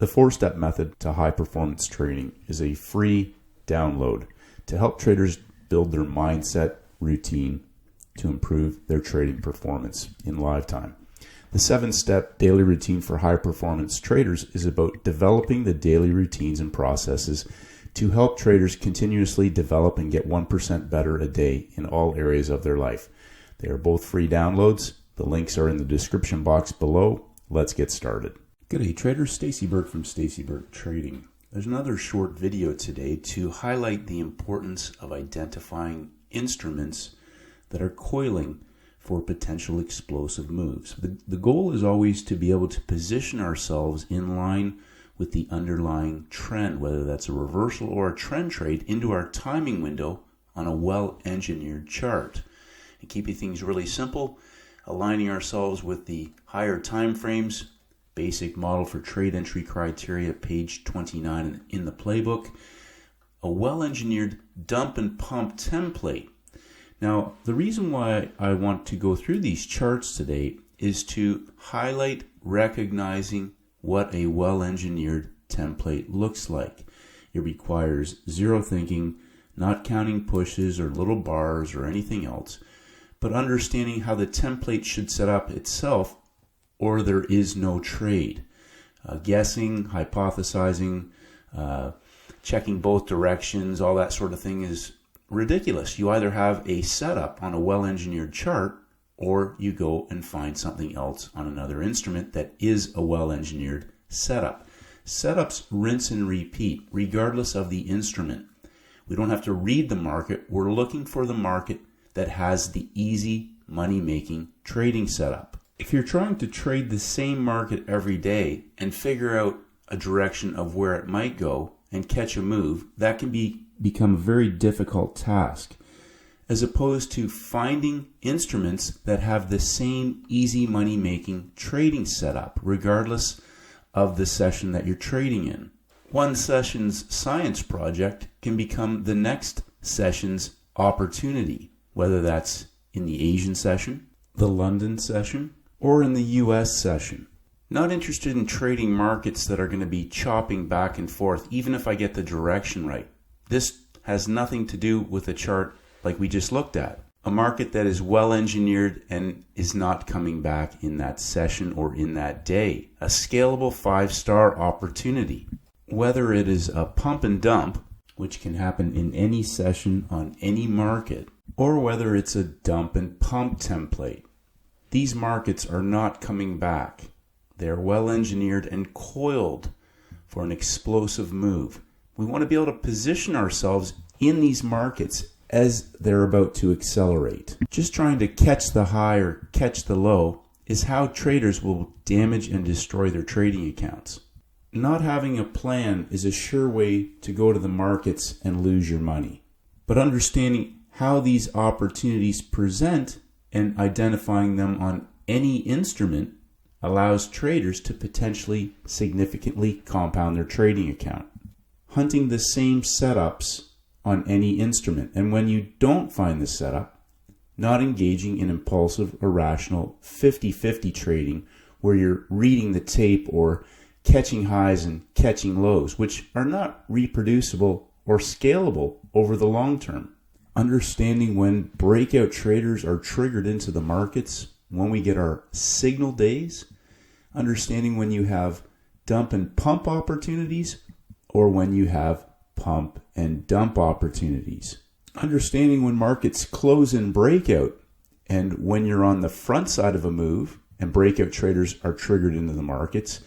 The 4-step method to high performance trading is a free download to help traders build their mindset routine to improve their trading performance in live time. The 7-step daily routine for high performance traders is about developing the daily routines and processes to help traders continuously develop and get 1% better a day in all areas of their life. They are both free downloads. The links are in the description box below. Let's get started. G'day traders, Stacey Burke from Stacey Burke Trading. There's another short video today to highlight the importance of identifying instruments that are coiling for potential explosive moves. The goal is always to be able to position ourselves in line with the underlying trend, whether that's a reversal or a trend trade, into our timing window on a well-engineered chart. And keeping things really simple, aligning ourselves with the higher time frames, basic model for trade entry criteria, page 29 in the playbook, a well-engineered dump and pump template. Now, the reason why I want to go through these charts today is to highlight recognizing what a well-engineered template looks like. It requires zero thinking, not counting pushes or little bars or anything else, but understanding how the template should set up itself, or there is no trade. Guessing, hypothesizing, checking both directions, all that sort of thing is ridiculous. You either have a setup on a well-engineered chart, or you go and find something else on another instrument that is a well-engineered setup. Setups rinse and repeat regardless of the instrument. We don't have to read the market. We're looking for the market that has the easy money-making trading setup. If you're trying to trade the same market every day and figure out a direction of where it might go and catch a move, that can become a very difficult task, as opposed to finding instruments that have the same easy money-making trading setup, regardless of the session that you're trading in. One session's science project can become the next session's opportunity, whether that's in the Asian session, the London session, or in the US session. Not interested in trading markets that are going to be chopping back and forth, even if I get the direction right. This has nothing to do with a chart like we just looked at. A market that is well engineered and is not coming back in that session or in that day. A scalable 5-star opportunity. Whether it is a pump and dump, which can happen in any session on any market, or whether it's a dump and pump template. These markets are not coming back. They are well engineered and coiled for an explosive move. We want to be able to position ourselves in these markets as they're about to accelerate. Just trying to catch the high or catch the low is how traders will damage and destroy their trading accounts. Not having a plan is a sure way to go to the markets and lose your money. But understanding how these opportunities present and identifying them on any instrument allows traders to potentially significantly compound their trading account. Hunting the same setups on any instrument, and when you don't find the setup, not engaging in impulsive, irrational 50-50 trading where you're reading the tape or catching highs and catching lows, which are not reproducible or scalable over the long term. Understanding when breakout traders are triggered into the markets, when we get our signal days, understanding when you have dump and pump opportunities or when you have pump and dump opportunities. Understanding when markets close in breakout and when you're on the front side of a move and breakout traders are triggered into the markets,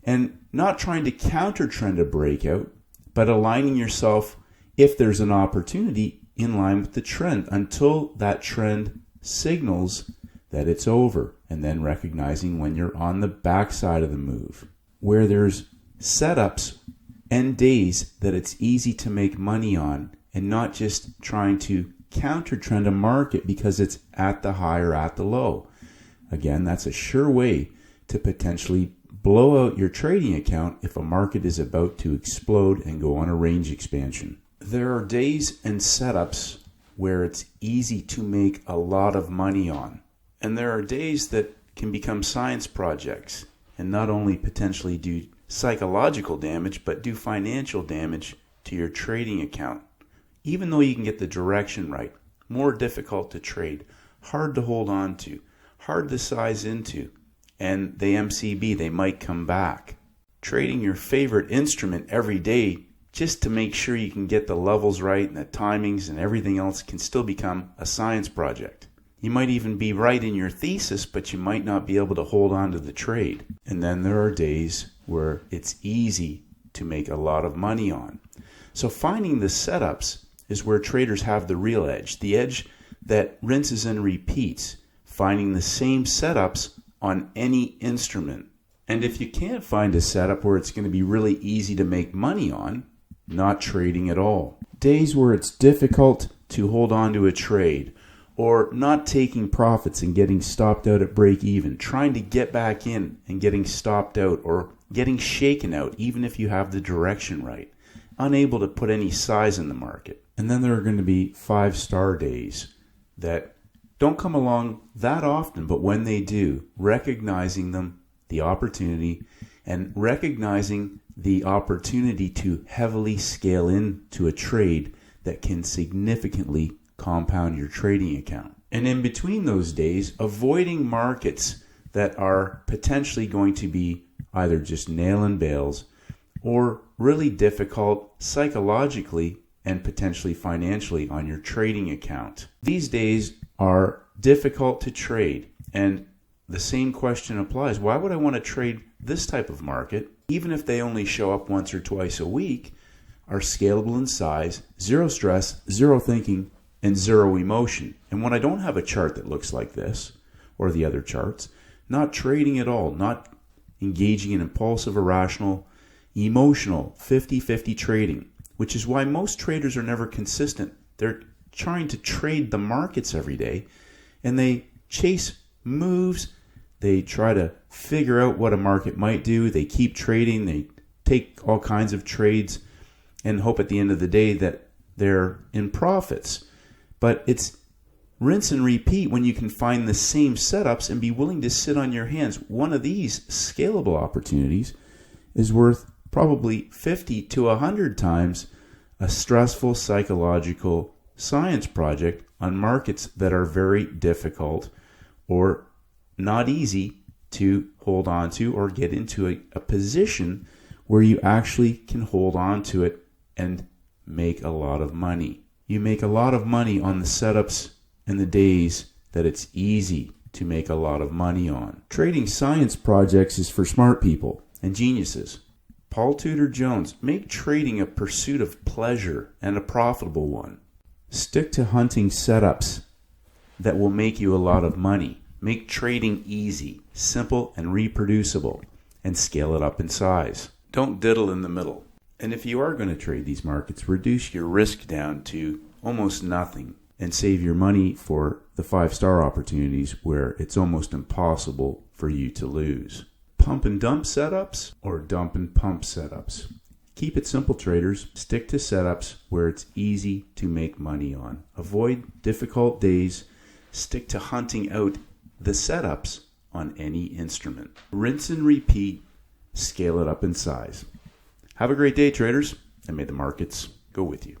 and not trying to counter trend a breakout, but aligning yourself if there's an opportunity in line with the trend until that trend signals that it's over, and then recognizing when you're on the backside of the move, where there's setups and days that it's easy to make money on, and not just trying to counter trend a market because it's at the high or at the low. Again, that's a sure way to potentially blow out your trading account if a market is about to explode and go on a range expansion. There are days and setups where it's easy to make a lot of money on. And there are days that can become science projects and not only potentially do psychological damage, but do financial damage to your trading account. Even though you can get the direction right, more difficult to trade, hard to hold on to, hard to size into, and they MCB, they might come back. Trading your favorite instrument every day just to make sure you can get the levels right and the timings and everything else can still become a science project. You might even be right in your thesis, but you might not be able to hold on to the trade. And then there are days where it's easy to make a lot of money on. So finding the setups is where traders have the real edge, the edge that rinses and repeats, finding the same setups on any instrument. And if you can't find a setup where it's going to be really easy to make money on, not trading at all. Days where it's difficult to hold on to a trade, or not taking profits and getting stopped out at break even, trying to get back in and getting stopped out or getting shaken out even if you have the direction right, unable to put any size in the market. And then there are going to be 5-star days that don't come along that often, but when they do, recognizing them, the opportunity, and recognizing the opportunity to heavily scale into a trade that can significantly compound your trading account. And in between those days, avoiding markets that are potentially going to be either just nail and bails or really difficult psychologically and potentially financially on your trading account. These days are difficult to trade, and the same question applies. Why would I want to trade this type of market, even if they only show up once or twice a week, are scalable in size, zero stress, zero thinking, and zero emotion? And when I don't have a chart that looks like this, or the other charts, not trading at all, not engaging in impulsive, irrational, emotional, 50-50 trading, which is why most traders are never consistent. They're trying to trade the markets every day, and they chase moves. They try to figure out what a market might do. They keep trading. They take all kinds of trades and hope at the end of the day that they're in profits. But it's rinse and repeat when you can find the same setups and be willing to sit on your hands. One of these scalable opportunities is worth probably 50 to 100 times a stressful psychological science project on markets that are very difficult or not easy to hold on to or get into a position where you actually can hold on to it and make a lot of money. You make a lot of money on the setups and the days that it's easy to make a lot of money on. Trading science projects is for smart people and geniuses. Paul Tudor Jones, make trading a pursuit of pleasure and a profitable one. Stick to hunting setups that will make you a lot of money. Make trading easy, simple, and reproducible, and scale it up in size. Don't diddle in the middle. And if you are going to trade these markets, reduce your risk down to almost nothing and save your money for the 5-star opportunities where it's almost impossible for you to lose. Pump and dump setups or dump and pump setups. Keep it simple, traders. Stick to setups where it's easy to make money on. Avoid difficult days. Stick to hunting out the setups on any instrument. Rinse and repeat. Scale it up in size. Have a great day, traders, and may the markets go with you.